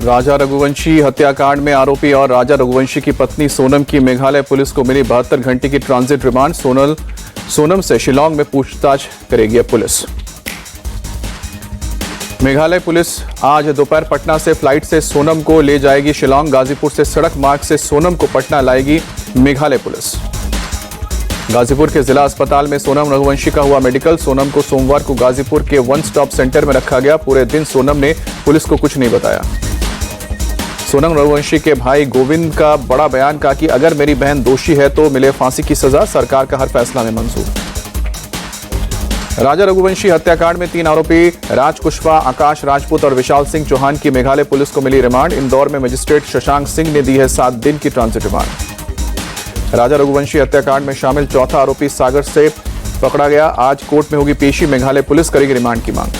राजा रघुवंशी हत्याकांड में आरोपी और राजा रघुवंशी की पत्नी सोनम की मेघालय पुलिस को मिली 72 घंटे की ट्रांजिट रिमांड। सोनम से शिलांग में पूछताछ करेगी पुलिस। मेघालय पुलिस आज दोपहर पटना से फ्लाइट से सोनम को ले जाएगी शिलांग। गाजीपुर से सड़क मार्ग से सोनम को पटना लाएगी मेघालय पुलिस। गाजीपुर के जिला अस्पताल में सोनम रघुवंशी का हुआ मेडिकल। सोनम को सोमवार को गाजीपुर के वन स्टॉप सेंटर में रखा गया। पूरे दिन सोनम ने पुलिस को कुछ नहीं बताया। सोनम रघुवंशी के भाई गोविंद का बड़ा बयान, कहा कि अगर मेरी बहन दोषी है तो मिले फांसी की सजा, सरकार का हर फैसला में मंजूर। राजा रघुवंशी हत्याकांड में 3 आरोपी राज कुशवाहा, आकाश राजपूत और विशाल सिंह चौहान की मेघालय पुलिस को मिली रिमांड। इंदौर में मजिस्ट्रेट शशांक सिंह ने दी है 7 दिन की ट्रांजिट रिमांड। राजा रघुवंशी हत्याकांड में शामिल चौथा आरोपी सागर से पकड़ा गया। आज कोर्ट में होगी पेशी। मेघालय पुलिस करेगी रिमांड की मांग।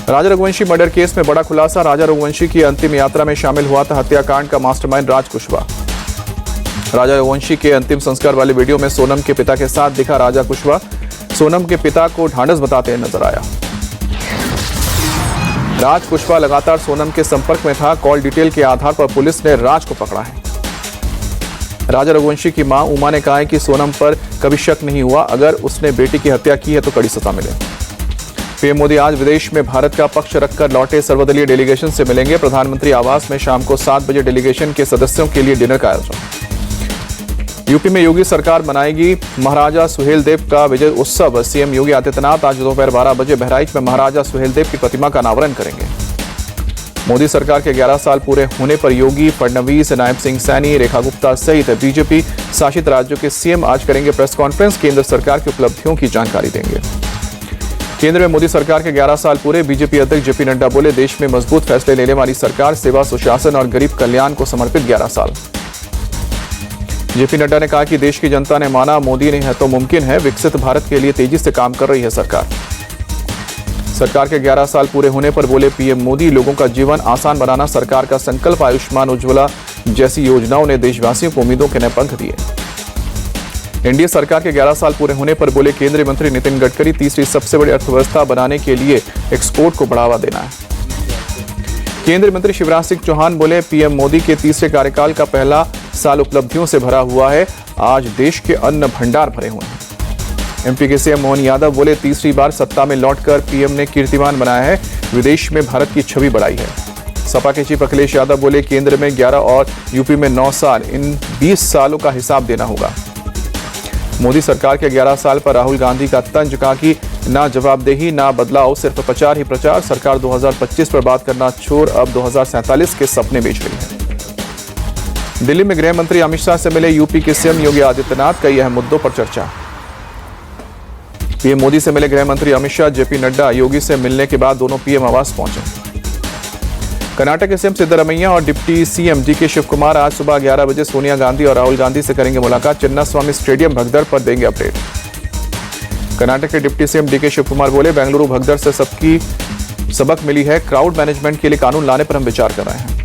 राजा रघुवंशी मर्डर केस में बड़ा खुलासा। राजा रघुवंशी की अंतिम यात्रा में शामिल हुआ था हत्याकांड का मास्टरमाइंड राज कुशवाहा। राजा रघुवंशी के अंतिम संस्कार वाले वीडियो में सोनम के पिता के साथ दिखा राजा कुशवाहा। सोनम के पिता को ढांढस बताते नजर आया। राज कुशवाहा लगातार सोनम के संपर्क में था। कॉल डिटेल के आधार पर पुलिस ने राज को पकड़ा है। राजा रघुवंशी की मां उमा ने कहा है कि सोनम पर कभी शक नहीं हुआ। अगर उसने बेटी की हत्या की है तो कड़ी सजा मिले। पीएम मोदी आज विदेश में भारत का पक्ष रखकर लौटे सर्वदलीय डेलीगेशन से मिलेंगे। प्रधानमंत्री आवास में शाम को 7 बजे डेलीगेशन के सदस्यों के लिए डिनर का आयोजन। यूपी में योगी सरकार मनाएगी महाराजा सुहेलदेव का विजय उत्सव। सीएम योगी आदित्यनाथ आज दोपहर 12 बजे बहराइच में महाराजा सुहेलदेव की प्रतिमा का अनावरण करेंगे। मोदी सरकार के 11 साल पूरे होने पर योगी, फडणवीस, नायब सिंह सैनी, रेखा गुप्ता सहित बीजेपी शासित राज्यों के सीएम आज करेंगे प्रेस कॉन्फ्रेंस। केंद्र सरकार की उपलब्धियों की जानकारी देंगे। केंद्र में मोदी सरकार के 11 साल पूरे। बीजेपी अध्यक्ष जेपी नड्डा बोले, देश में मजबूत फैसले लेने वाली सरकार, सेवा, सुशासन और गरीब कल्याण को समर्पित 11 साल। जेपी नड्डा ने कहा कि देश की जनता ने माना मोदी ने है तो मुमकिन है। विकसित भारत के लिए तेजी से काम कर रही है सरकार। सरकार के 11 साल पूरे होने पर बोले पीएम मोदी, लोगों का जीवन आसान बनाना सरकार का संकल्प। आयुष्मान उज्ज्वला जैसी योजनाओं ने देशवासियों को उम्मीदों के नए पंख दिए। एनडीए सरकार के 11 साल पूरे होने पर बोले केंद्रीय मंत्री नितिन गडकरी, तीसरी सबसे बड़ी अर्थव्यवस्था बनाने के लिए एक्सपोर्ट को बढ़ावा देना है। केंद्रीय मंत्री शिवराज सिंह चौहान बोले, पीएम मोदी के तीसरे कार्यकाल का पहला साल उपलब्धियों से भरा हुआ है। आज देश के अन्न भंडार भरे हुए हैं। एमपी के सीएम मोहन यादव बोले, तीसरी बार सत्ता में लौटकर पीएम ने कीर्तिमान बनाया है। विदेश में भारत की छवि बढ़ाई है। सपा के चीफ अखिलेश यादव बोले, केंद्र में 11 और यूपी में 9 साल, इन 20 सालों का हिसाब देना होगा। मोदी सरकार के 11 साल पर राहुल गांधी का तंज, कहा कि ना जवाबदेही ना बदलाव, सिर्फ प्रचार ही प्रचार। सरकार 2025 पर बात करना छोड़ अब 2047 के सपने बेच रही है। दिल्ली में गृह मंत्री अमित शाह से मिले यूपी के सीएम योगी आदित्यनाथ। कई अहम मुद्दों पर चर्चा। पीएम मोदी से मिले गृह मंत्री अमित शाह। जेपी नड्डा योगी से मिलने के बाद दोनों पीएम आवास पहुंचे। कर्नाटक के सीएम सिद्धरमैया और डिप्टी सीएम डीके शिवकुमार आज सुबह 11 बजे सोनिया गांधी और राहुल गांधी से करेंगे मुलाकात। चिन्नास्वामी स्टेडियम भगदड़ पर देंगे अपडेट। कर्नाटक के डिप्टी सीएम डीके शिवकुमार बोले, बेंगलुरु भगदड़ से सबकी सबक मिली है। क्राउड मैनेजमेंट के लिए कानून लाने पर हम विचार कर रहे हैं।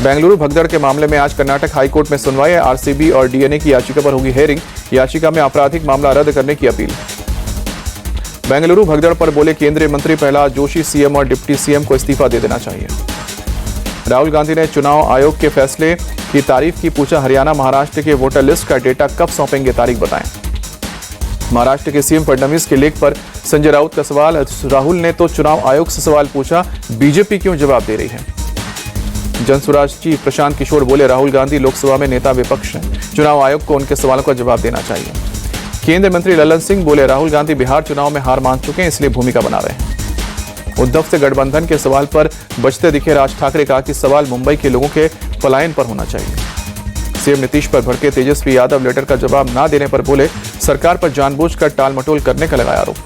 बेंगलुरु भगदड़ के मामले में आज कर्नाटक हाईकोर्ट में सुनवाई है। आरसीबी और डीएनए की याचिका पर होगी हेयरिंग। याचिका में आपराधिक मामला रद्द करने की अपील। बेंगलुरु भगदड़ पर बोले केंद्रीय मंत्री प्रहलाद जोशी, सीएम और डिप्टी सीएम को इस्तीफा दे देना चाहिए। राहुल गांधी ने चुनाव आयोग के फैसले की तारीफ की। पूछा, हरियाणा महाराष्ट्र के वोटर लिस्ट का डेटा कब सौंपेंगे, तारीख बताएं। महाराष्ट्र के सीएम फडणवीस के लेख पर संजय राउत का सवाल। राहुल ने तो चुनाव आयोग से सवाल पूछा, बीजेपी क्यों जवाब दे रही है। जनसुराज चीफ प्रशांत किशोर बोले, राहुल गांधी लोकसभा में नेता विपक्ष हैं। चुनाव आयोग को उनके सवालों का जवाब देना चाहिए। केंद्रीय मंत्री ललन सिंह बोले, राहुल गांधी बिहार चुनाव में हार मान चुके हैं, इसलिए भूमिका बना रहे हैं। उद्धव से गठबंधन के सवाल पर बचते दिखे राज ठाकरे, कहा कि सवाल मुंबई के लोगों के पलायन पर होना चाहिए। सीएम नीतीश पर भड़के तेजस्वी यादव लेटर का जवाब न देने पर बोले, सरकार पर जानबूझकर टालमटोल करने का लगाया आरोप।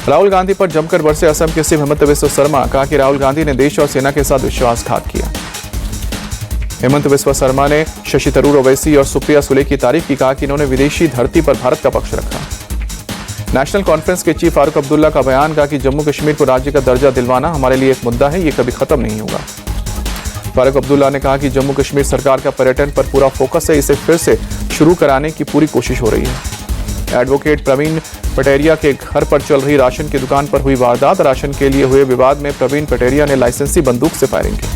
राहुल गांधी पर जमकर बरसे असम के सीएम हेमंत बिस्वा शर्मा, कहा कि राहुल गांधी ने देश और सेना के साथ विश्वासघात किया। हेमंत बिस्वा शर्मा ने शशि थरूर, ओवैसी और सुप्रिया सुले की तारीफ की। कहा कि इन्होंने विदेशी धरती पर भारत का पक्ष रखा। नेशनल कॉन्फ्रेंस के चीफ फारूक अब्दुल्ला का बयान, कहा कि जम्मू कश्मीर को राज्य का दर्जा दिलवाना हमारे लिए एक मुद्दा है, ये कभी खत्म नहीं होगा। फारूक अब्दुल्ला ने कहा कि जम्मू कश्मीर सरकार का पर्यटन पर पूरा फोकस है, इसे फिर से शुरू कराने की पूरी कोशिश हो रही है। एडवोकेट प्रवीण पटेरिया के घर पर चल रही राशन की दुकान पर हुई वारदात। राशन के लिए हुए विवाद में प्रवीण पटेरिया ने लाइसेंसी बंदूक से फायरिंग की।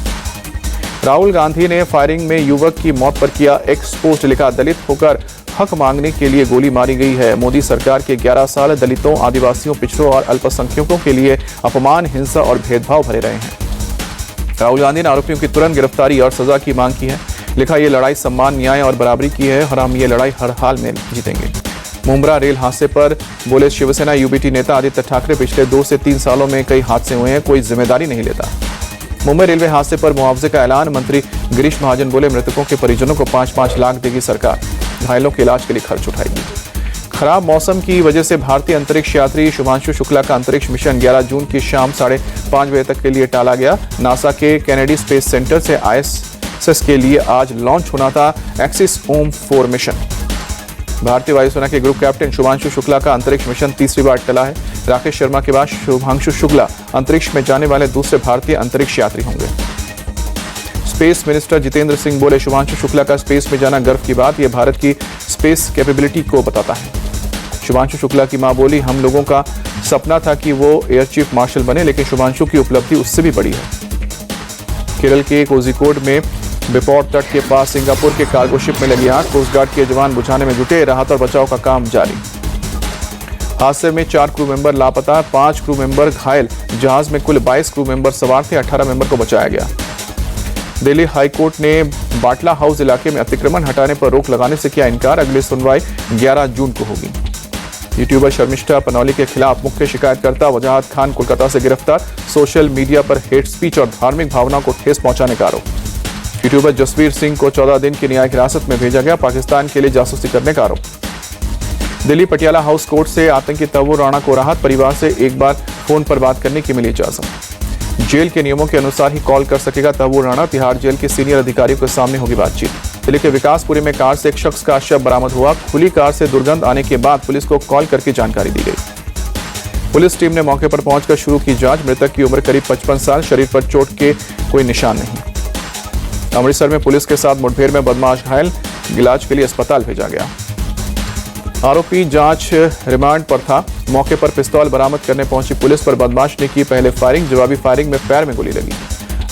राहुल गांधी ने फायरिंग में युवक की मौत पर किया एक्स पोस्ट, लिखा दलित होकर हक मांगने के लिए गोली मारी गई है। मोदी सरकार के 11 साल दलितों, आदिवासियों, पिछड़ों और अल्पसंख्यकों के लिए अपमान, हिंसा और भेदभाव भरे रहे हैं। राहुल गांधी ने आरोपियों की तुरंत गिरफ्तारी और सजा की मांग की है। लिखा, ये लड़ाई सम्मान, न्याय और बराबरी की है और हम ये लड़ाई हर हाल में जीतेंगे। मुंब्रा रेल हादसे पर बोले शिवसेना यूबीटी नेता आदित्य ठाकरे, पिछले 2 से 3 सालों में कई हादसे हुए हैं, कोई जिम्मेदारी नहीं लेता। मुंबई रेलवे हादसे पर मुआवजे का ऐलान, मंत्री गिरीश महाजन बोले मृतकों के परिजनों को 5-5 लाख देगी सरकार, घायलों के इलाज के लिए खर्च उठाएगी। खराब मौसम की वजह से भारतीय अंतरिक्ष यात्री शुभांशु शुक्ला का अंतरिक्ष मिशन 11 जून की शाम 5:30 बजे तक के लिए टाला गया। नासा के केनेडी स्पेस सेंटर से ISS के लिए आज लॉन्च होना था एक्सिस ओम 4 मिशन। भारतीय वायुसेना के ग्रुप कैप्टन शुभांशु शुक्ला का अंतरिक्ष मिशन तीसरी बार टला है। राकेश शर्मा के बाद शुभांशु शुक्ला अंतरिक्ष में जाने वाले दूसरे भारतीय अंतरिक्ष यात्री होंगे। स्पेस मिनिस्टर जितेंद्र सिंह बोले शुभांशु शुक्ला का स्पेस में जाना गर्व की बात, यह भारत की स्पेस कैपेबिलिटी को बताता है। शुभांशु शुक्ला की मां बोली, हम लोगों का सपना था कि वो एयर चीफ मार्शल बने, लेकिन शुभांशु की उपलब्धि उससे भी बड़ी है। केरल के कोझिकोड में बेपोर तट के पास सिंगापुर के कार्गो शिप में लगी आग, कोस्ट गार्ड के जवान बुझाने में जुटे, राहत और बचाव का काम जारी। हादसे में 4 क्रू मेंबर लापता, 5 क्रू मेंबर घायल। जहाज में कुल 22 क्रू मेंबर सवार थे, 18 मेंबर को बचाया गया। दिल्ली हाईकोर्ट ने बाटला हाउस इलाके में अतिक्रमण हटाने पर रोक लगाने से किया इनकार, अगली सुनवाई 11 जून को होगी। यूट्यूबर शर्मिष्ठा पनौली के खिलाफ मुख्य शिकायतकर्ता वजाहत खान कोलकाता से गिरफ्तार, सोशल मीडिया पर हेट स्पीच और धार्मिक भावना को ठेस पहुंचाने का आरोप। यूट्यूबर जसवीर सिंह को 14 दिन की न्यायिक हिरासत में भेजा गया, पाकिस्तान के लिए जासूसी करने का आरोप। दिल्ली पटियाला हाउस कोर्ट से आतंकी तव्वूर राणा को राहत, परिवार से एक बार फोन पर बात करने की मिली इजाजत। जेल के नियमों के अनुसार ही कॉल कर सकेगा तव्वूर राणा, तिहाड़ जेल के सीनियर अधिकारियों के सामने होगी बातचीत। दिल्ली के विकासपुरी में कार से एक शख्स का शव बरामद हुआ, खुली कार से दुर्गंध आने के बाद पुलिस को कॉल करके जानकारी दी गई। पुलिस टीम ने मौके पर पहुंचकर शुरू की जांच, मृतक की उम्र करीब 55 साल, शरीर पर चोट के कोई निशान नहीं। अमृतसर में पुलिस के साथ मुठभेड़ में बदमाश घायल, इलाज के लिए अस्पताल भेजा गया। आरोपी जांच रिमांड पर था, मौके पर पिस्तौल बरामद करने पहुंची पुलिस पर बदमाश ने की पहले फायरिंग, जवाबी फायरिंग में पैर में गोली लगी।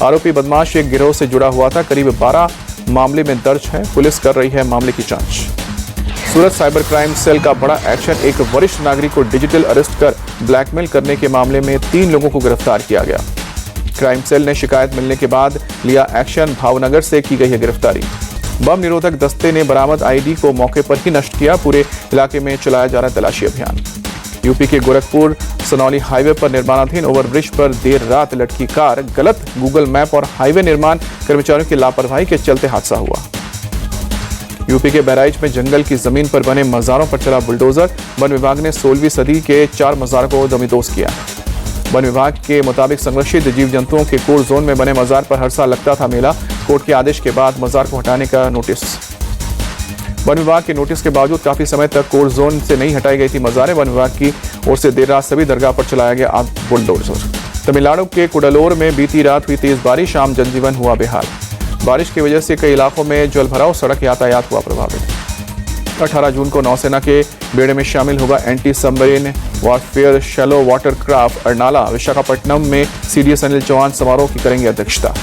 आरोपी बदमाश एक गिरोह से जुड़ा हुआ था, करीब 12 मामले में दर्ज है, पुलिस कर रही है मामले की जांच। सूरत साइबर क्राइम सेल का बड़ा एक्शन, एक वरिष्ठ नागरिक को डिजिटल अरेस्ट कर ब्लैकमेल करने के मामले में 3 लोगों को गिरफ्तार किया गया। क्राइम सेल ने शिकायत मिलने के बाद लिया एक्शन, भावनगर से की गई है गिरफ्तारी। बम निरोधक दस्ते ने बरामद आईडी को मौके पर ही नष्ट किया, पूरे इलाके में चलाया जा रहा तलाशी अभियान। यूपी के गोरखपुर सनौली हाईवे पर निर्माणाधीन ओवरब्रिज पर देर रात लटकी कार, गलत गूगल मैप और हाईवे निर्माण कर्मचारियों की लापरवाही के चलते हादसा हुआ। यूपी के बहराइच में जंगल की जमीन पर बने मजारों पर चला बुलडोजर, वन विभाग ने 16वीं सदी के 4 मजारों को दमिदोज किया। वन विभाग के मुताबिक संरक्षित जीव जंतुओं के कोर जोन में बने मजार पर हर साल लगता था मेला, कोर्ट के आदेश के बाद मजार को हटाने का नोटिस। वन विभाग के नोटिस के बावजूद काफी समय तक कोर जोन से नहीं हटाई गई थी मजारें, वन विभाग की ओर से देर रात सभी दरगाह पर चलाया गया बुलडोजर। तमिलनाडु के कुडालोर में बीती रात हुई तेज बारिश, शाम जनजीवन हुआ बेहाल। बारिश की वजह से कई इलाकों में जलभराव, सड़क यातायात हुआ प्रभावित। 18 जून को नौसेना के बेड़े में शामिल होगा anti submarine warfare shallow water craft Arnala. Visakhapatnam में CDS अनिल चौहान समारोह की करेंगे अध्यक्षता।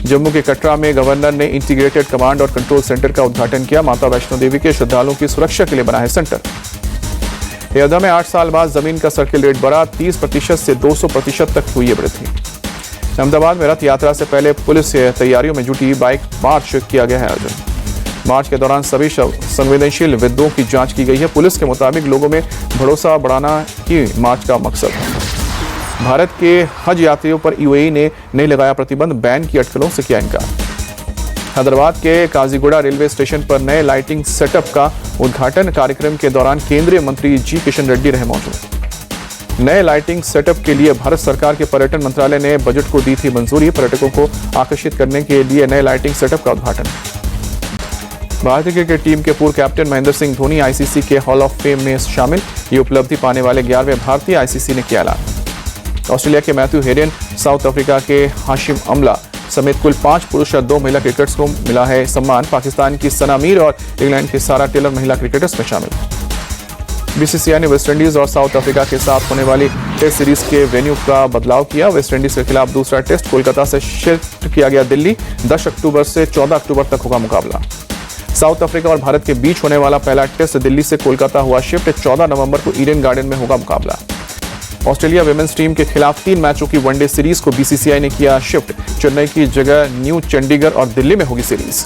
जम्मू के कटरा में गवर्नर ने इंटीग्रेटेड कमांड और कंट्रोल सेंटर का उद्घाटन किया, माता वैष्णो देवी के श्रद्धालुओं की सुरक्षा के लिए बना है सेंटर। अयोध्या में 8 साल बाद जमीन का सर्किल रेट बढ़ा, 30% से 200% तक हुई है वृद्धि। अहमदाबाद में रथ यात्रा से पहले पुलिस तैयारियों में जुटी, बाइक मार्च किया गया है आयोजन। मार्च के दौरान सभी संवेदनशील विद्रोह की जांच की गई है। पुलिस के मुताबिक लोगों में भरोसा बढ़ाना ही मार्च का मकसद है। भारत के हज यात्रियों पर UAE ने नहीं लगाया प्रतिबंध, बैन की अटकलों से किया इनकार। हैदराबाद के काजीगुड़ा रेलवे स्टेशन पर नए लाइटिंग सेटअप का उद्घाटन, कार्यक्रम के दौरान केंद्रीय मंत्री G किशन रेड्डी रहे मौजूद। नए लाइटिंग सेटअप के लिए भारत सरकार के पर्यटन मंत्रालय ने बजट को दी थी मंजूरी, पर्यटकों को आकर्षित करने के लिए नए लाइटिंग सेटअप का उद्घाटन। भारतीय क्रिकेट टीम के पूर्व कैप्टन महेंद्र सिंह धोनी ICC के हॉल ऑफ फेम में शामिल, ये उपलब्धि पाने वाले 11वें भारतीय ICC ने किया ऐलान। ऑस्ट्रेलिया के मैथ्यू हेडन, साउथ अफ्रीका के हाशिम अमला समेत कुल 5 पुरुष और 2 महिला क्रिकेटर्स को मिला है सम्मान। पाकिस्तान की सना मीर और इंग्लैंड की सारा टेलर महिला क्रिकेटर्स में शामिल। बीसीसीआई ने वेस्टइंडीज और साउथ अफ्रीका के साथ होने वाली टेस्ट सीरीज के वेन्यू का बदलाव किया। वेस्टइंडीज के खिलाफ दूसरा टेस्ट कोलकाता से शिफ्ट किया गया दिल्ली। 10 अक्टूबर से 14 अक्टूबर तक होगा मुकाबला। साउथ अफ्रीका और भारत के बीच होने वाला पहला टेस्ट दिल्ली से कोलकाता हुआ शिफ्ट। 14 नवंबर को ईडन गार्डन में होगा मुकाबला। ऑस्ट्रेलिया विमेंस टीम के खिलाफ 3 मैचों की वनडे सीरीज को बीसीसीआई ने किया शिफ्ट। चेन्नई की जगह न्यू चंडीगढ़ और दिल्ली में होगी सीरीज।